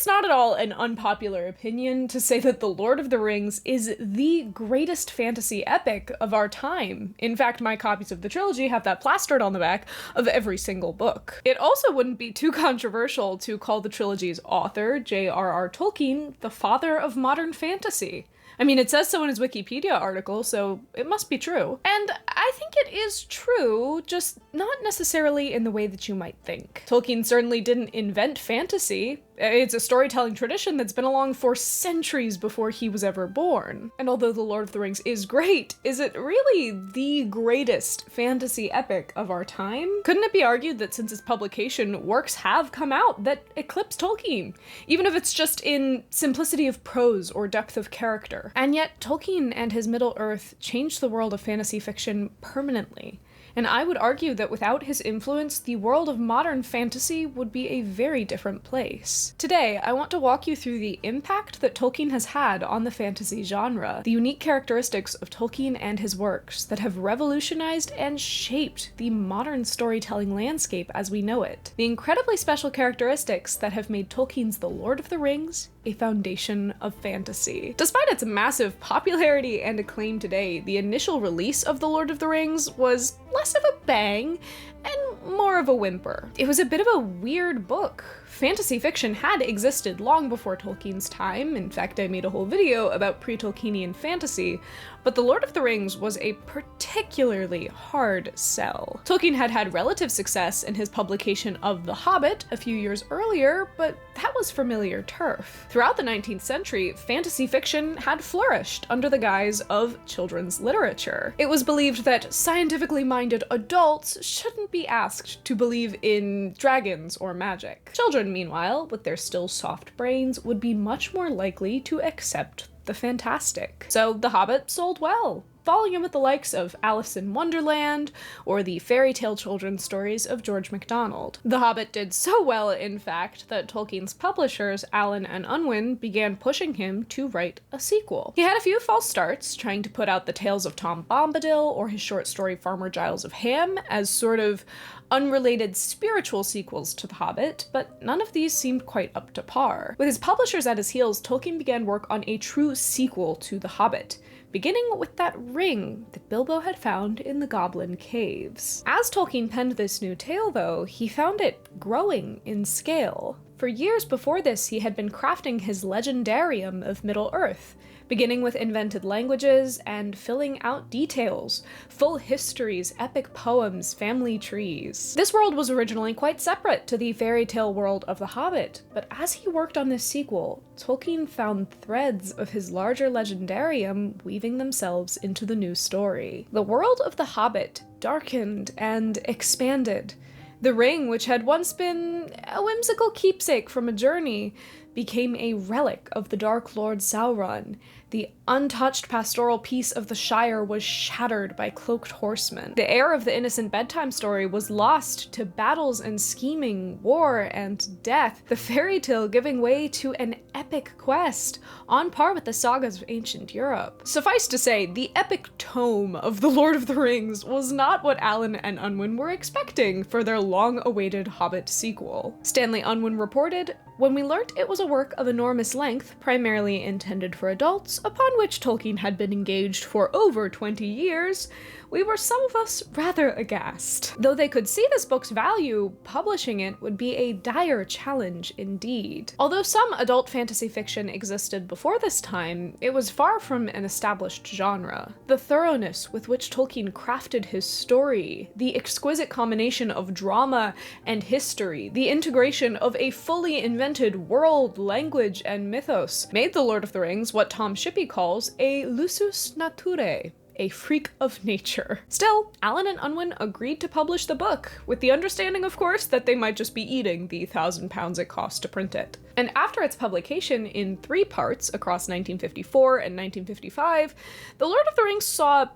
it's not at all an unpopular opinion to say that The Lord of the Rings is the greatest fantasy epic of our time. In fact, my copies of the trilogy have that plastered on the back of every single book. It also wouldn't be too controversial to call the trilogy's author, J.R.R. Tolkien, the father of modern fantasy. I mean, it says so in his Wikipedia article, so it must be true. And I think it is true, just not necessarily in the way that you might think. Tolkien certainly didn't invent fantasy. It's a storytelling tradition that's been along for centuries before he was ever born. And although The Lord of the Rings is great, is it really the greatest fantasy epic of our time? Couldn't it be argued that since its publication, works have come out that eclipse Tolkien, even if it's just in simplicity of prose or depth of character? And yet, Tolkien and his Middle-earth changed the world of fantasy fiction permanently. And I would argue that without his influence, the world of modern fantasy would be a very different place. Today, I want to walk you through the impact that Tolkien has had on the fantasy genre, the unique characteristics of Tolkien and his works that have revolutionized and shaped the modern storytelling landscape as we know it, the incredibly special characteristics that have made Tolkien's The Lord of the Rings a foundation of fantasy. Despite its massive popularity and acclaim today, the initial release of The Lord of the Rings was less of a bang and more of a whimper. It was a bit of a weird book. Fantasy fiction had existed long before Tolkien's time. In fact, I made a whole video about pre-Tolkienian fantasy, but The Lord of the Rings was a particularly hard sell. Tolkien had had relative success in his publication of The Hobbit a few years earlier, but that was familiar turf. Throughout the 19th century, fantasy fiction had flourished under the guise of children's literature. It was believed that scientifically minded adults shouldn't be asked to believe in dragons or magic. Children, meanwhile, with their still soft brains, would be much more likely to accept the fantastic. So The Hobbit sold well, following in with the likes of Alice in Wonderland or the fairy tale children's stories of George MacDonald. The Hobbit did so well, in fact, that Tolkien's publishers, Allen and Unwin, began pushing him to write a sequel. He had a few false starts, trying to put out the Tales of Tom Bombadil or his short story Farmer Giles of Ham as sort of unrelated spiritual sequels to The Hobbit, but none of these seemed quite up to par. With his publishers at his heels, Tolkien began work on a true sequel to The Hobbit, beginning with that ring that Bilbo had found in the Goblin Caves. As Tolkien penned this new tale, though, he found it growing in scale. For years before this, he had been crafting his legendarium of Middle-earth, beginning with invented languages and filling out details, full histories, epic poems, family trees. This world was originally quite separate to the fairy tale world of The Hobbit, but as he worked on this sequel, Tolkien found threads of his larger legendarium weaving themselves into the new story. The world of The Hobbit darkened and expanded. The ring, which had once been a whimsical keepsake from a journey, became a relic of the Dark Lord Sauron. The untouched pastoral peace of the Shire was shattered by cloaked horsemen. The air of the innocent bedtime story was lost to battles and scheming, war and death, the fairy tale giving way to an epic quest, on par with the sagas of ancient Europe. Suffice to say, the epic tome of The Lord of the Rings was not what Allen and Unwin were expecting for their long-awaited Hobbit sequel. Stanley Unwin reported, "When we learnt it was a work of enormous length, primarily intended for adults, upon which Tolkien had been engaged for over 20 years, we were some of us rather aghast." Though they could see this book's value, publishing it would be a dire challenge indeed. Although some adult fantasy fiction existed before this time, it was far from an established genre. The thoroughness with which Tolkien crafted his story, the exquisite combination of drama and history, the integration of a fully invented world, language, and mythos, made The Lord of the Rings what Tom Shippey calls a lusus naturae, a freak of nature. Still, Allen and Unwin agreed to publish the book, with the understanding, of course, that they might just be eating the £1,000 it cost to print it. And after its publication in 3 parts across 1954 and 1955, The Lord of the Rings saw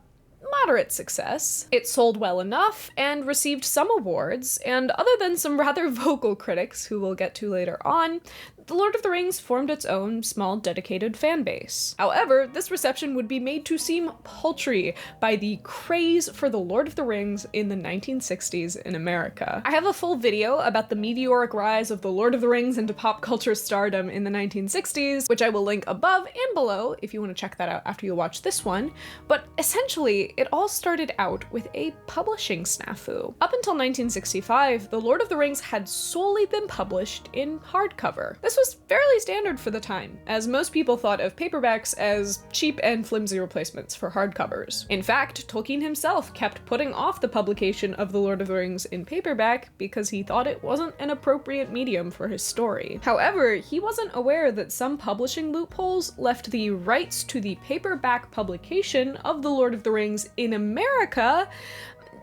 moderate success. It sold well enough and received some awards, and other than some rather vocal critics who we'll get to later on, The Lord of the Rings formed its own small dedicated fan base. However, this reception would be made to seem paltry by the craze for The Lord of the Rings in the 1960s in America. I have a full video about the meteoric rise of The Lord of the Rings into pop culture stardom in the 1960s, which I will link above and below if you want to check that out after you watch this one, but essentially it all started out with a publishing snafu. Up until 1965, The Lord of the Rings had solely been published in hardcover. This was fairly standard for the time, as most people thought of paperbacks as cheap and flimsy replacements for hardcovers. In fact, Tolkien himself kept putting off the publication of The Lord of the Rings in paperback because he thought it wasn't an appropriate medium for his story. However, he wasn't aware that some publishing loopholes left the rights to the paperback publication of The Lord of the Rings in America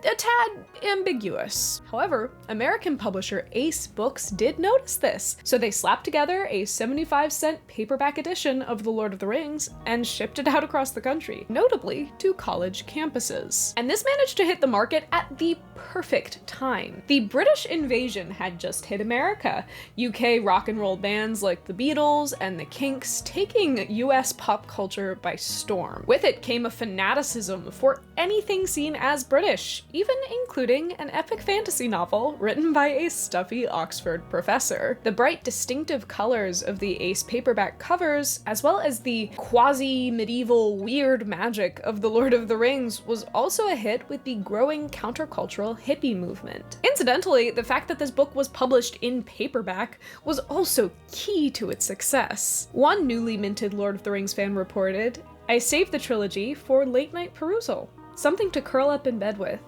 a tad ambiguous. However, American publisher Ace Books did notice this, so they slapped together a 75-cent paperback edition of The Lord of the Rings and shipped it out across the country, notably to college campuses. And this managed to hit the market at the perfect time. The British invasion had just hit America, UK rock and roll bands like the Beatles and the Kinks taking US pop culture by storm. With it came a fanaticism for anything seen as British, even including an epic fantasy novel written by a stuffy Oxford professor. The bright, distinctive colors of the Ace paperback covers, as well as the quasi-medieval weird magic of The Lord of the Rings, was also a hit with the growing countercultural hippie movement. Incidentally, the fact that this book was published in paperback was also key to its success. One newly minted Lord of the Rings fan reported, "I saved the trilogy for late-night perusal, something to curl up in bed with.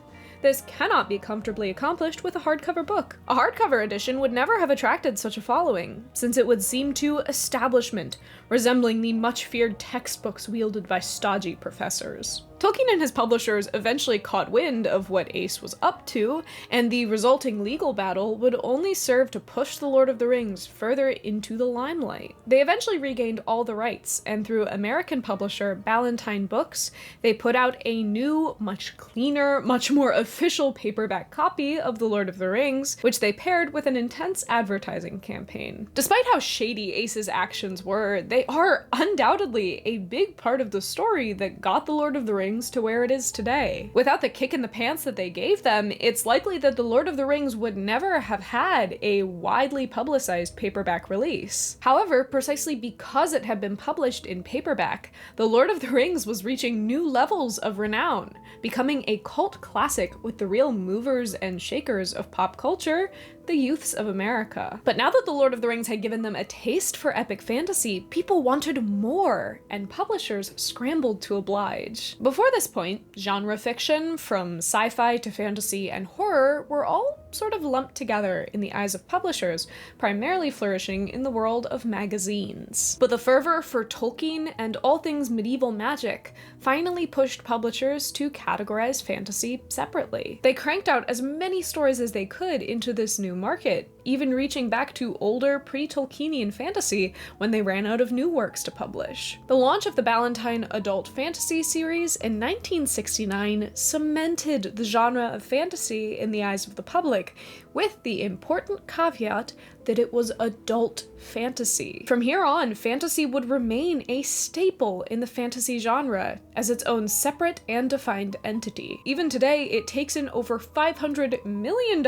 This cannot be comfortably accomplished with a hardcover book. A hardcover edition would never have attracted such a following, since it would seem to establishment, resembling the much-feared textbooks wielded by stodgy professors." Tolkien and his publishers eventually caught wind of what Ace was up to, and the resulting legal battle would only serve to push The Lord of the Rings further into the limelight. They eventually regained all the rights, and through American publisher Ballentine Books, they put out a new, much cleaner, much more official paperback copy of The Lord of the Rings, which they paired with an intense advertising campaign. Despite how shady Ace's actions were, they are undoubtedly a big part of the story that got The Lord of the Rings to where it is today. Without the kick in the pants that they gave them, it's likely that The Lord of the Rings would never have had a widely publicized paperback release. However, precisely because it had been published in paperback, The Lord of the Rings was reaching new levels of renown, becoming a cult classic with the real movers and shakers of pop culture, the youths of America. But now that The Lord of the Rings had given them a taste for epic fantasy, people wanted more, and publishers scrambled to oblige. Before this point, genre fiction, from sci-fi to fantasy and horror, were all sort of lumped together in the eyes of publishers, primarily flourishing in the world of magazines. But the fervor for Tolkien and all things medieval magic finally pushed publishers to categorize fantasy separately. They cranked out as many stories as they could into this new market, even reaching back to older pre-Tolkienian fantasy when they ran out of new works to publish. The launch of the Ballentine Adult Fantasy series in 1969 cemented the genre of fantasy in the eyes of the public, with the important caveat that it was adult fantasy. From here on, fantasy would remain a staple in the fantasy genre as its own separate and defined entity. Even today, it takes in over $500 million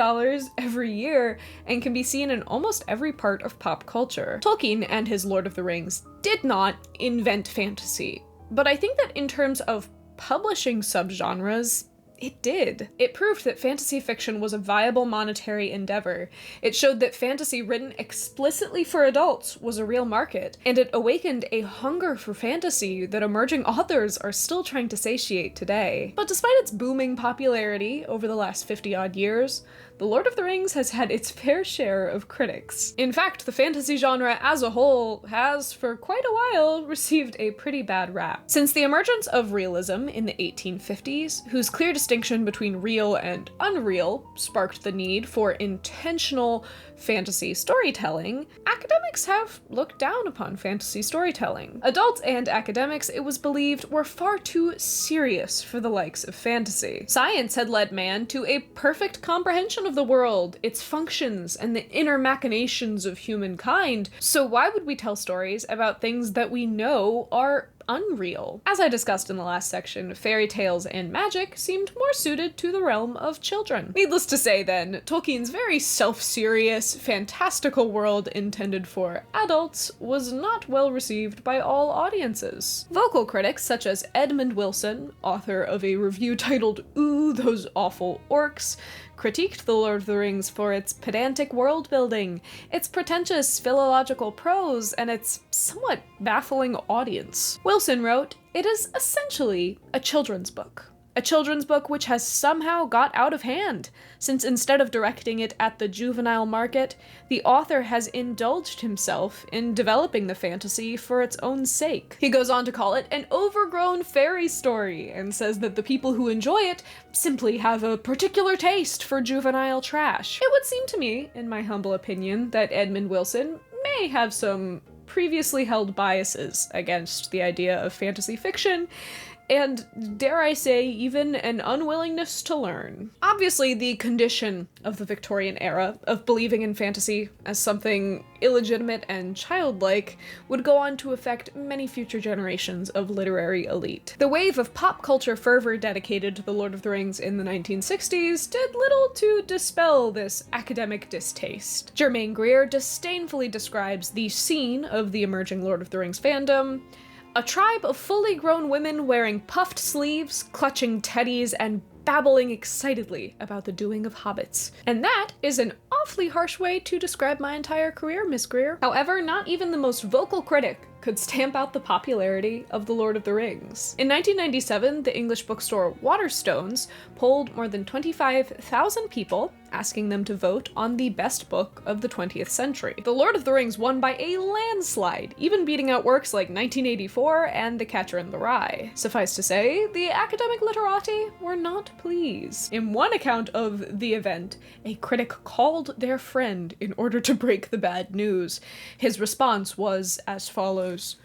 every year and can be seen in almost every part of pop culture. Tolkien and his Lord of the Rings did not invent fantasy, but I think that in terms of publishing subgenres, it did. It proved that fantasy fiction was a viable monetary endeavor. It showed that fantasy written explicitly for adults was a real market, and it awakened a hunger for fantasy that emerging authors are still trying to satiate today. But despite its booming popularity over the last 50-odd years, The Lord of the Rings has had its fair share of critics. In fact, the fantasy genre as a whole has, for quite a while, received a pretty bad rap. Since the emergence of realism in the 1850s, whose clear distinction between real and unreal sparked the need for intentional fantasy storytelling, academics have looked down upon fantasy storytelling. Adults and academics, it was believed, were far too serious for the likes of fantasy. Science had led man to a perfect comprehension of the world, its functions, and the inner machinations of humankind, so why would we tell stories about things that we know are unreal? As I discussed in the last section, fairy tales and magic seemed more suited to the realm of children. Needless to say then, Tolkien's very self-serious, fantastical world intended for adults was not well received by all audiences. Vocal critics such as Edmund Wilson, author of a review titled "Ooh, Those Awful Orcs," critiqued The Lord of the Rings for its pedantic world-building, its pretentious philological prose, and its somewhat baffling audience. Wilson wrote, "It is essentially a children's book. A children's book which has somehow got out of hand, since instead of directing it at the juvenile market, the author has indulged himself in developing the fantasy for its own sake." He goes on to call it an overgrown fairy story, and says that the people who enjoy it simply have a particular taste for juvenile trash. It would seem to me, in my humble opinion, that Edmund Wilson may have some previously held biases against the idea of fantasy fiction, and, dare I say, even an unwillingness to learn. Obviously, the condition of the Victorian era of believing in fantasy as something illegitimate and childlike would go on to affect many future generations of literary elite. The wave of pop culture fervor dedicated to The Lord of the Rings in the 1960s did little to dispel this academic distaste. Germaine Greer disdainfully describes the scene of the emerging Lord of the Rings fandom: "A tribe of fully grown women wearing puffed sleeves, clutching teddies, and babbling excitedly about the doing of hobbits." And that is an awfully harsh way to describe my entire career, Miss Greer. However, not even the most vocal critic could stamp out the popularity of The Lord of the Rings. In 1997, the English bookstore Waterstones polled more than 25,000 people, asking them to vote on the best book of the 20th century. The Lord of the Rings won by a landslide, even beating out works like 1984 and The Catcher in the Rye. Suffice to say, the academic literati were not pleased. In one account of the event, a critic called their friend in order to break the bad news. His response was as follows: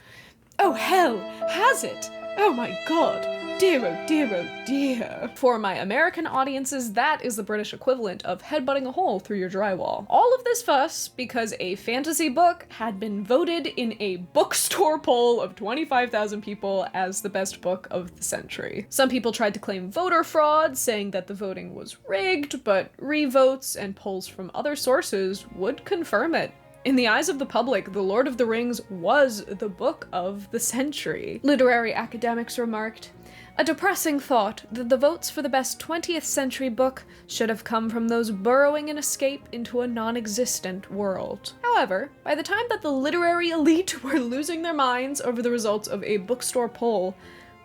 "Oh hell, has it? Oh my god. Dear, oh dear, oh dear." For my American audiences, that is the British equivalent of headbutting a hole through your drywall. All of this fuss because a fantasy book had been voted in a bookstore poll of 25,000 people as the best book of the century. Some people tried to claim voter fraud, saying that the voting was rigged, but revotes and polls from other sources would confirm it. In the eyes of the public, The Lord of the Rings was the book of the century. Literary academics remarked, "A depressing thought that the votes for the best 20th century book should have come from those burrowing an escape into a non-existent world." However, by the time that the literary elite were losing their minds over the results of a bookstore poll,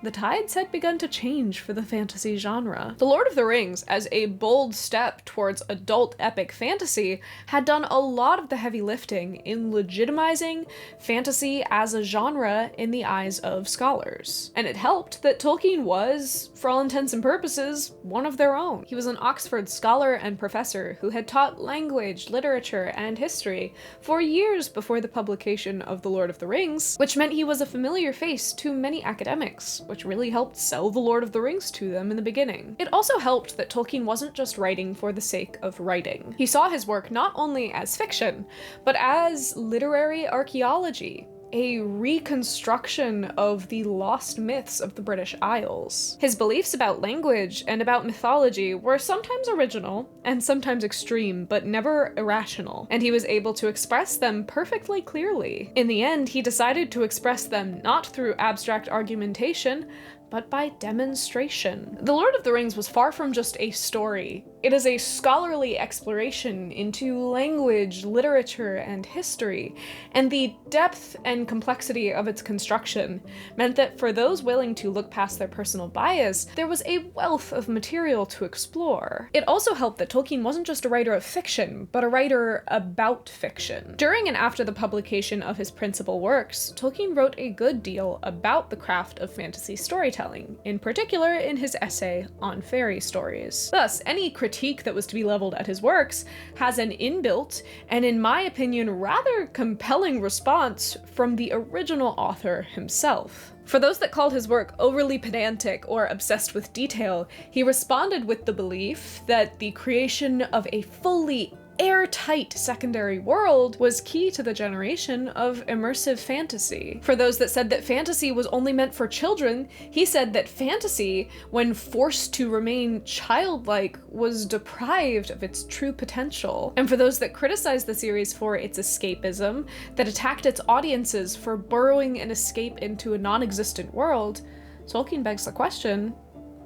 the tides had begun to change for the fantasy genre. The Lord of the Rings, as a bold step towards adult epic fantasy, had done a lot of the heavy lifting in legitimizing fantasy as a genre in the eyes of scholars. And it helped that Tolkien was, for all intents and purposes, one of their own. He was an Oxford scholar and professor who had taught language, literature, and history for years before the publication of The Lord of the Rings, which meant he was a familiar face to many academics, which really helped sell The Lord of the Rings to them in the beginning. It also helped that Tolkien wasn't just writing for the sake of writing. He saw his work not only as fiction, but as literary archaeology, a reconstruction of the lost myths of the British Isles. His beliefs about language and about mythology were sometimes original and sometimes extreme, but never irrational, and he was able to express them perfectly clearly. In the end, he decided to express them not through abstract argumentation, but by demonstration. The Lord of the Rings was far from just a story. It is a scholarly exploration into language, literature, and history, and the depth and complexity of its construction meant that for those willing to look past their personal bias, there was a wealth of material to explore. It also helped that Tolkien wasn't just a writer of fiction, but a writer about fiction. During and after the publication of his principal works, Tolkien wrote a good deal about the craft of fantasy storytelling, in particular in his essay on fairy stories. Thus, any critique critique that was to be leveled at his works has an inbuilt, and in my opinion, rather compelling response from the original author himself. For those that called his work overly pedantic or obsessed with detail, he responded with the belief that the creation of a fully airtight secondary world was key to the generation of immersive fantasy. For those that said that fantasy was only meant for children, he said that fantasy, when forced to remain childlike, was deprived of its true potential. And for those that criticized the series for its escapism, that attacked its audiences for burrowing an escape into a non-existent world, Tolkien begs the question,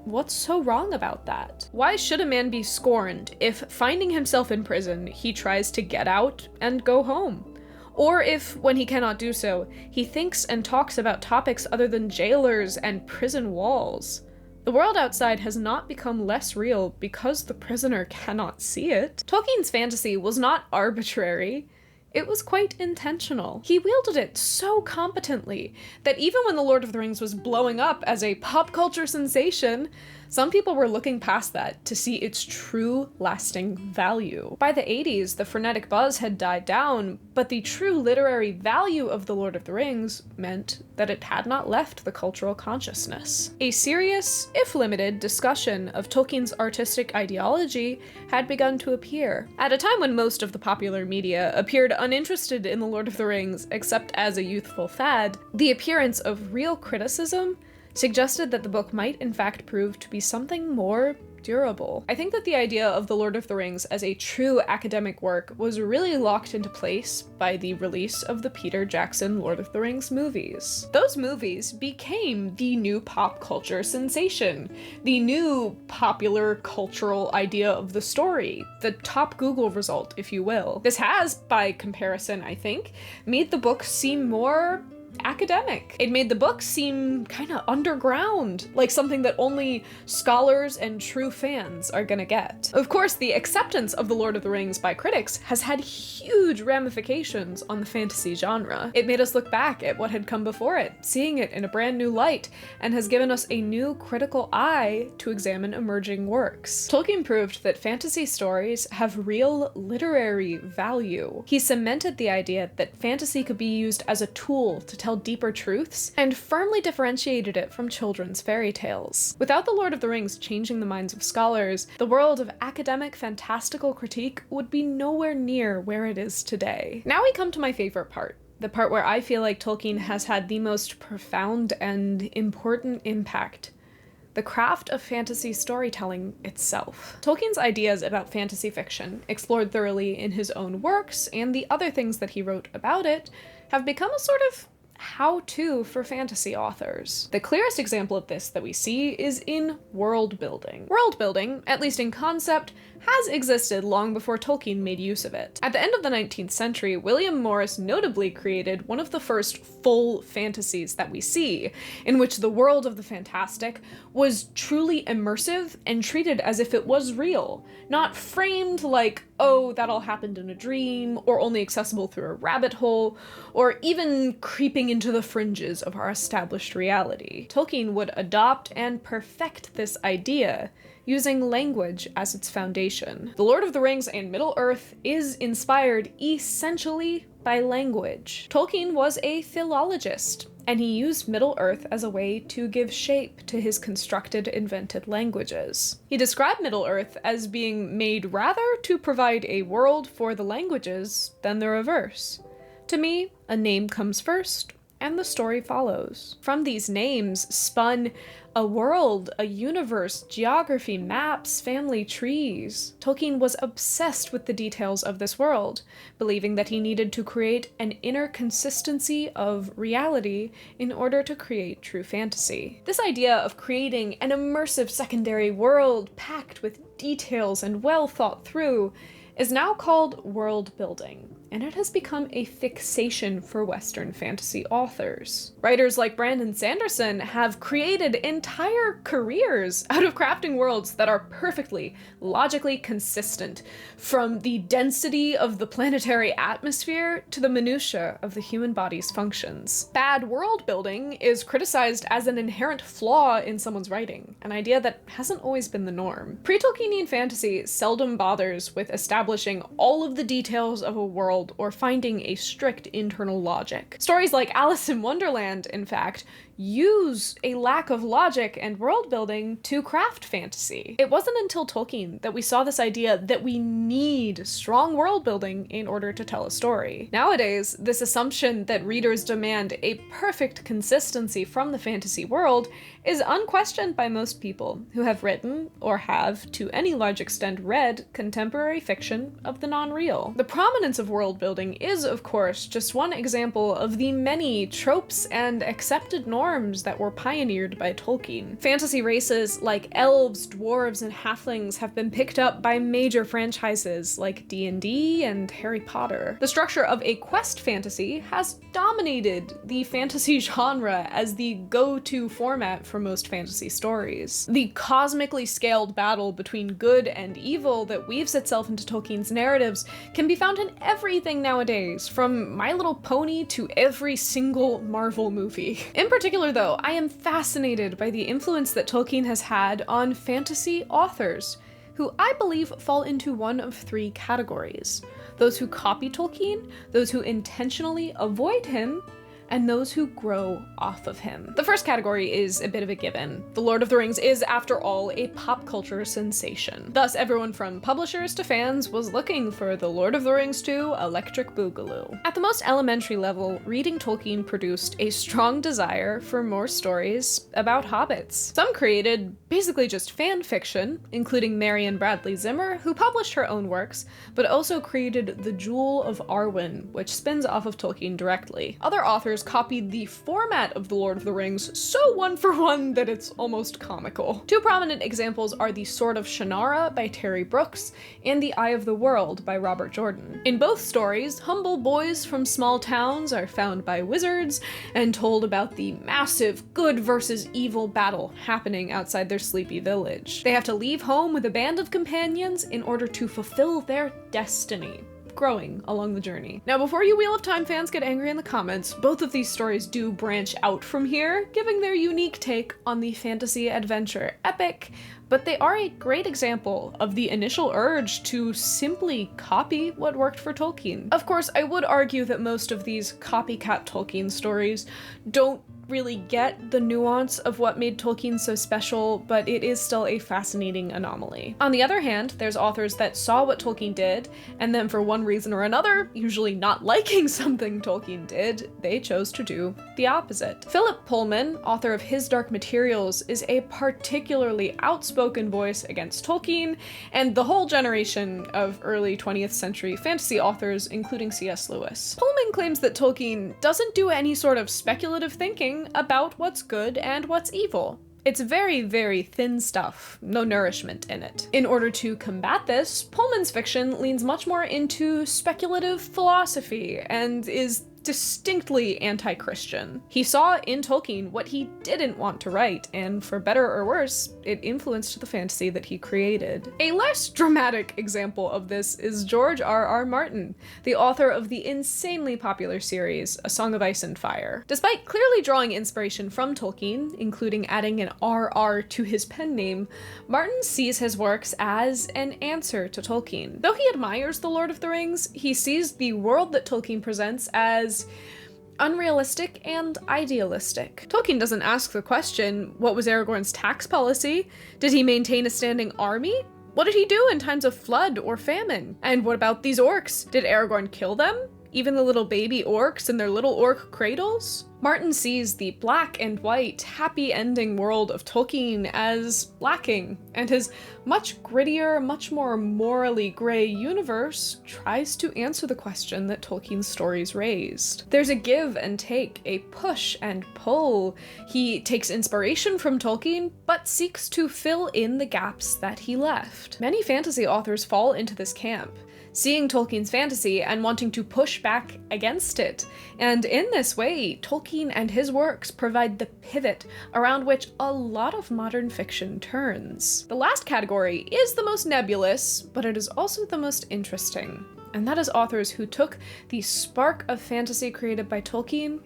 what's so wrong about that? Why should a man be scorned if, finding himself in prison, he tries to get out and go home? Or if, when he cannot do so, he thinks and talks about topics other than jailers and prison walls? The world outside has not become less real because the prisoner cannot see it. Tolkien's fantasy was not arbitrary. It was quite intentional. He wielded it so competently that even when The Lord of the Rings was blowing up as a pop culture sensation, some people were looking past that to see its true lasting value. By the 80s, the frenetic buzz had died down, but the true literary value of The Lord of the Rings meant that it had not left the cultural consciousness. A serious, if limited, discussion of Tolkien's artistic ideology had begun to appear. At a time when most of the popular media appeared uninterested in The Lord of the Rings except as a youthful fad, the appearance of real criticism suggested that the book might in fact prove to be something more durable. I think that the idea of The Lord of the Rings as a true academic work was really locked into place by the release of the Peter Jackson Lord of the Rings movies. Those movies became the new pop culture sensation, the new popular cultural idea of the story, the top Google result, if you will. This has, by comparison, I think, made the book seem more academic. It made the book seem kind of underground, like something that only scholars and true fans are gonna get. Of course, the acceptance of The Lord of the Rings by critics has had huge ramifications on the fantasy genre. It made us look back at what had come before it, seeing it in a brand new light, and has given us a new critical eye to examine emerging works. Tolkien proved that fantasy stories have real literary value. He cemented the idea that fantasy could be used as a tool to tell deeper truths, and firmly differentiated it from children's fairy tales. Without The Lord of the Rings changing the minds of scholars, the world of academic fantastical critique would be nowhere near where it is today. Now we come to my favorite part, the part where I feel like Tolkien has had the most profound and important impact: the craft of fantasy storytelling itself. Tolkien's ideas about fantasy fiction, explored thoroughly in his own works and the other things that he wrote about it, have become a sort of how-to for fantasy authors. The clearest example of this that we see is in world building. World building, at least in concept, has existed long before Tolkien made use of it. At the end of the 19th century, William Morris notably created one of the first full fantasies that we see, in which the world of the fantastic was truly immersive and treated as if it was real, not framed like, oh, that all happened in a dream, or only accessible through a rabbit hole, or even creeping into the fringes of our established reality. Tolkien would adopt and perfect this idea, using language as its foundation. The Lord of the Rings and Middle-earth is inspired essentially by language. Tolkien was a philologist, and he used Middle-earth as a way to give shape to his constructed, invented languages. He described Middle-earth as being made rather to provide a world for the languages than the reverse. To me, a name comes first, and the story follows. From these names spun a world, a universe, geography, maps, family trees. Tolkien was obsessed with the details of this world, believing that he needed to create an inner consistency of reality in order to create true fantasy. This idea of creating an immersive secondary world packed with details and well thought through is now called world building. and it has become a fixation for Western fantasy authors. Writers like Brandon Sanderson have created entire careers out of crafting worlds that are perfectly, logically consistent, from the density of the planetary atmosphere to the minutiae of the human body's functions. Bad world building is criticized as an inherent flaw in someone's writing, an idea that hasn't always been the norm. Pre-Tolkienian fantasy seldom bothers with establishing all of the details of a world or finding a strict internal logic. Stories like Alice in Wonderland, in fact, use a lack of logic and world building to craft fantasy. It wasn't until Tolkien that we saw this idea that we need strong world building in order to tell a story. Nowadays, this assumption that readers demand a perfect consistency from the fantasy world is unquestioned by most people who have written, or have, to any large extent, read contemporary fiction of the non-real. The prominence of world building is, of course, just one example of the many tropes and accepted norms that were pioneered by Tolkien. Fantasy races like elves, dwarves, and halflings have been picked up by major franchises like D&D and Harry Potter. The structure of a quest fantasy has dominated the fantasy genre as the go-to format for most fantasy stories. The cosmically scaled battle between good and evil that weaves itself into Tolkien's narratives can be found in everything nowadays, from My Little Pony to every single Marvel movie. In particular, though, I am fascinated by the influence that Tolkien has had on fantasy authors, who I believe fall into one of three categories: those who copy Tolkien, those who intentionally avoid him, and those who grow off of him. The first category is a bit of a given. The Lord of the Rings is, after all, a pop culture sensation. Thus, everyone from publishers to fans was looking for The Lord of the Rings 2 Electric Boogaloo. At the most elementary level, reading Tolkien produced a strong desire for more stories about hobbits. Some created basically just fan fiction, including Marion Bradley Zimmer, who published her own works, but also created The Jewel of Arwen, which spins off of Tolkien directly. Other authors copied the format of The Lord of the Rings so one-for-one that it's almost comical. Two prominent examples are The Sword of Shannara by Terry Brooks and The Eye of the World by Robert Jordan. In both stories, humble boys from small towns are found by wizards and told about the massive good versus evil battle happening outside their sleepy village. They have to leave home with a band of companions in order to fulfill their destiny, growing along the journey. Now, before you Wheel of Time fans get angry in the comments, both of these stories do branch out from here, giving their unique take on the fantasy adventure epic, but they are a great example of the initial urge to simply copy what worked for Tolkien. Of course, I would argue that most of these copycat Tolkien stories don't really get the nuance of what made Tolkien so special, but it is still a fascinating anomaly. On the other hand, there's authors that saw what Tolkien did, and then for one reason or another, usually not liking something Tolkien did, they chose to do the opposite. Philip Pullman, author of His Dark Materials, is a particularly outspoken voice against Tolkien and the whole generation of early 20th century fantasy authors, including C.S. Lewis. Pullman claims that Tolkien doesn't do any sort of speculative thinking about what's good and what's evil. It's very, very thin stuff, no nourishment in it. In order to combat this, Pullman's fiction leans much more into speculative philosophy and is distinctly anti-Christian. He saw in Tolkien what he didn't want to write, and for better or worse, it influenced the fantasy that he created. A less dramatic example of this is J.R.R. Martin, the author of the insanely popular series A Song of Ice and Fire. Despite clearly drawing inspiration from Tolkien, including adding an RR to his pen name, Martin sees his works as an answer to Tolkien. Though he admires The Lord of the Rings, he sees the world that Tolkien presents as unrealistic and idealistic. Tolkien doesn't ask the question, what was Aragorn's tax policy? Did he maintain a standing army? What did he do in times of flood or famine? And what about these orcs? Did Aragorn kill them? Even the little baby orcs in their little orc cradles? Martin sees the black and white, happy ending world of Tolkien as lacking, and his much grittier, much more morally gray universe tries to answer the question that Tolkien's stories raised. There's a give and take, a push and pull. He takes inspiration from Tolkien, but seeks to fill in the gaps that he left. Many fantasy authors fall into this camp. seeing Tolkien's fantasy and wanting to push back against it. And in this way, Tolkien and his works provide the pivot around which a lot of modern fiction turns. The last category is the most nebulous, but it is also the most interesting. And that is authors who took the spark of fantasy created by Tolkien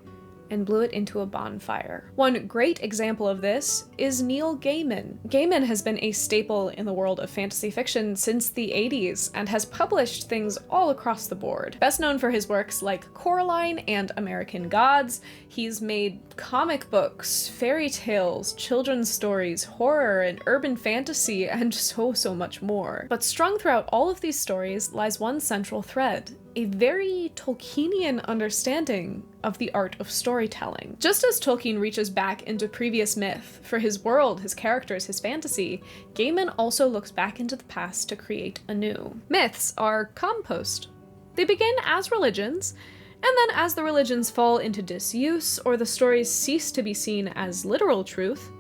and blew it into a bonfire. One great example of this is Neil Gaiman. Gaiman has been a staple in the world of fantasy fiction since the 80s and has published things all across the board. Best known for his works like Coraline and American Gods, he's made comic books, fairy tales, children's stories, horror, and urban fantasy, and so much more. But strung throughout all of these stories lies one central thread: a very Tolkienian understanding of the art of storytelling. Just as Tolkien reaches back into previous myth for his world, his characters, his fantasy, Gaiman also looks back into the past to create anew. Myths are compost. They begin as religions, and then as the religions fall into disuse or the stories cease to be seen as literal truth,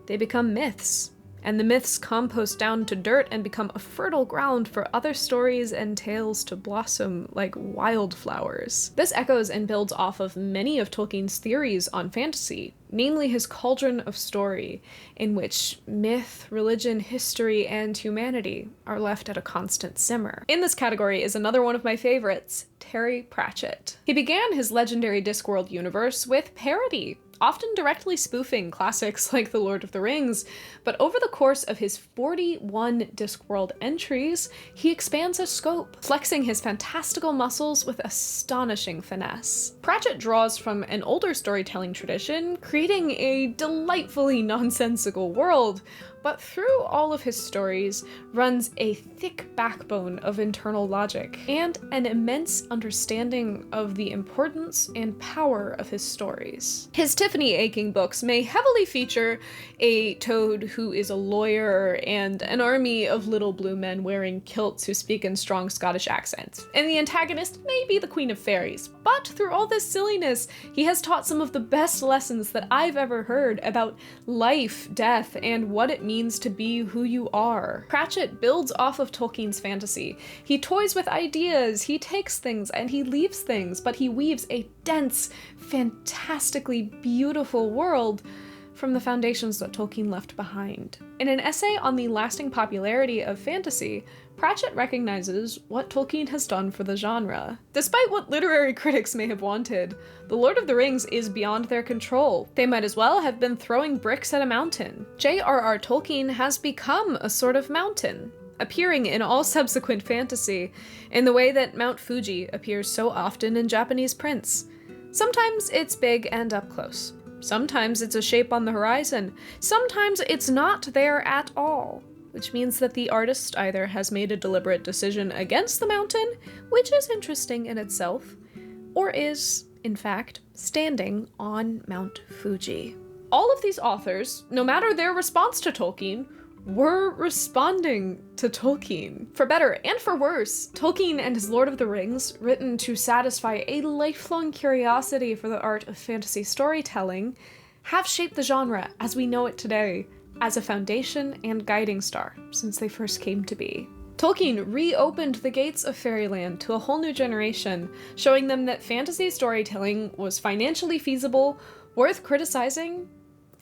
they become myths. And the myths compost down to dirt and become a fertile ground for other stories and tales to blossom like wildflowers. This echoes and builds off of many of Tolkien's theories on fantasy, namely his cauldron of story, in which myth, religion, history, and humanity are left at a constant simmer. In this category is another one of my favorites, Terry Pratchett. He began his legendary Discworld universe with parody, often directly spoofing classics like The Lord of the Rings, but over the course of his 41 Discworld entries, he expands his scope, flexing his fantastical muscles with astonishing finesse. Pratchett draws from an older storytelling tradition, creating a delightfully nonsensical world, but through all of his stories runs a thick backbone of internal logic and an immense understanding of the importance and power of his stories. His Tiffany Aching books may heavily feature a toad who is a lawyer and an army of little blue men wearing kilts who speak in strong Scottish accents, and the antagonist may be the Queen of Fairies, but through all this silliness, he has taught some of the best lessons that I've ever heard about life, death, and what it means to be who you are. Pratchett builds off of Tolkien's fantasy. He toys with ideas, he takes things and he leaves things, but he weaves a dense, fantastically beautiful world from the foundations that Tolkien left behind. In an essay on the lasting popularity of fantasy, Pratchett recognizes what Tolkien has done for the genre. Despite what literary critics may have wanted, The Lord of the Rings is beyond their control. They might as well have been throwing bricks at a mountain. J.R.R. Tolkien has become a sort of mountain, appearing in all subsequent fantasy, in the way that Mount Fuji appears so often in Japanese prints. Sometimes it's big and up close. Sometimes it's a shape on the horizon. Sometimes it's not there at all, which means that the artist either has made a deliberate decision against the mountain, which is interesting in itself, or is, in fact, standing on Mount Fuji. All of these authors, no matter their response to Tolkien, were responding to Tolkien. For better and for worse, Tolkien and his Lord of the Rings, written to satisfy a lifelong curiosity for the art of fantasy storytelling, have shaped the genre as we know it today, as a foundation and guiding star since they first came to be. Tolkien reopened the gates of fairyland to a whole new generation, showing them that fantasy storytelling was financially feasible, worth criticizing,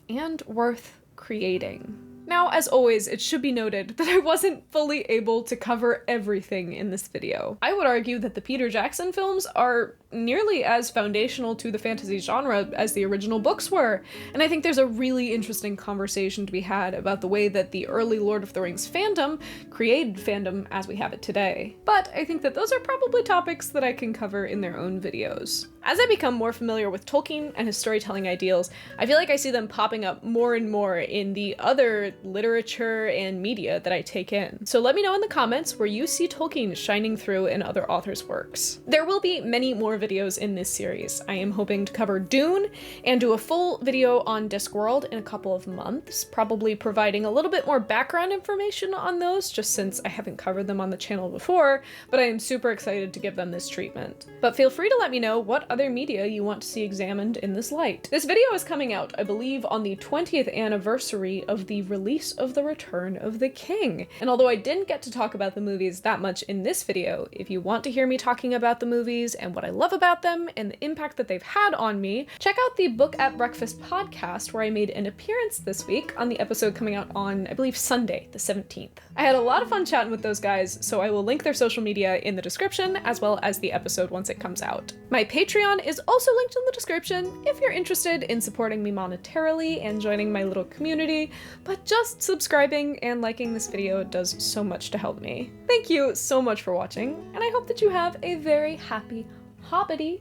and worth creating. Now, as always, it should be noted that I wasn't fully able to cover everything in this video. I would argue that the Peter Jackson films are nearly as foundational to the fantasy genre as the original books were, and I think there's a really interesting conversation to be had about the way that the early Lord of the Rings fandom created fandom as we have it today. But I think that those are probably topics that I can cover in their own videos. As I become more familiar with Tolkien and his storytelling ideals, I feel like I see them popping up more and more in the other literature and media that I take in. So let me know in the comments where you see Tolkien shining through in other authors' works. There will be many more videos in this series. I am hoping to cover Dune and do a full video on Discworld in a couple of months, probably providing a little bit more background information on those, just since I haven't covered them on the channel before, but I am super excited to give them this treatment. But feel free to let me know what other media you want to see examined in this light. This video is coming out, I believe, on the 20th anniversary of the release of The Return of the King. And although I didn't get to talk about the movies that much in this video, if you want to hear me talking about the movies and what I love about them and the impact that they've had on me, check out the Book at Breakfast podcast, where I made an appearance this week on the episode coming out on, I believe, Sunday, the 17th. I had a lot of fun chatting with those guys, so I will link their social media in the description, as well as the episode once it comes out. My Patreon is also linked in the description if you're interested in supporting me monetarily and joining my little community, but just subscribing and liking this video does so much to help me. Thank you so much for watching, and I hope that you have a very happy, hobbity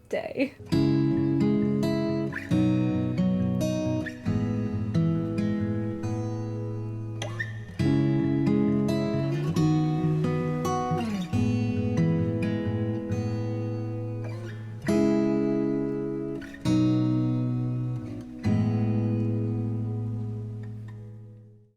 day.